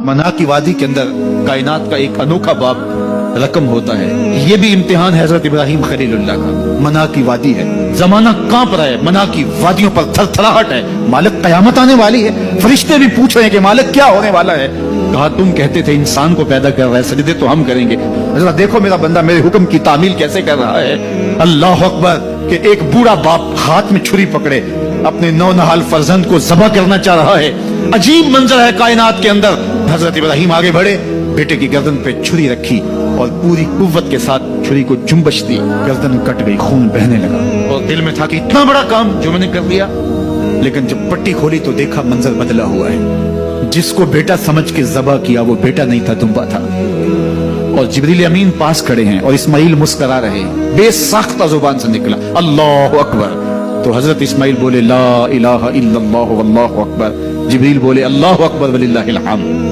मना की वादी के अंदर कायनात का एक अनोखा बाब रकम होता है। ये भी इम्तिहान है हजरत इब्राहिम खलीलुल्लाह का। मना की वादी है, जमाना कांप रहा है, मना की वादियों पर थरथराहट है, मालिक कयामत आने वाली है। फरिश्ते भी पूछ रहे हैं कि मालिक क्या होने वाला है। कहा तुम कहते थे इंसान को पैदा कर रहा है, सजदे तो हम करेंगे, जरा देखो मेरा बंदा मेरे हुक्म की तामील कैसे कर रहा है। अल्लाह अकबर कि एक बूढ़ा बाप हाथ में छुरी पकड़े अपने नौनहाल फर्जंद को ज़बह करना चाह रहा है। अजीब मंजर है कायनात के अंदर। हजरत इब्राहिम आगे बढ़े, बेटे की गर्दन पे छुरी रखी और पूरी कुव्वत के साथ छुरी को जुम्बश दी। गर्दन कट गई, खून बहने लगा और दिल में था कि इतना बड़ा काम जो मैंने कर लिया। लेकिन जब पट्टी खोली तो देखा मंजर बदला हुआ है। जिसको बेटा समझ के ज़बह किया वो बेटा नहीं था, दुम्बा था। और जिब्रील अमीन पास खड़े हैं और इस्माइल मुस्करा रहे, बेसाख्ता जुबान से निकला अल्लाह अकबर। तो हजरत इस्माइल बोले ला इलाहा इल्लल्लाह वल्लाहु अकबर। जिब्रील बोले अल्लाह अकबर वलिल्लाहिल हम्द।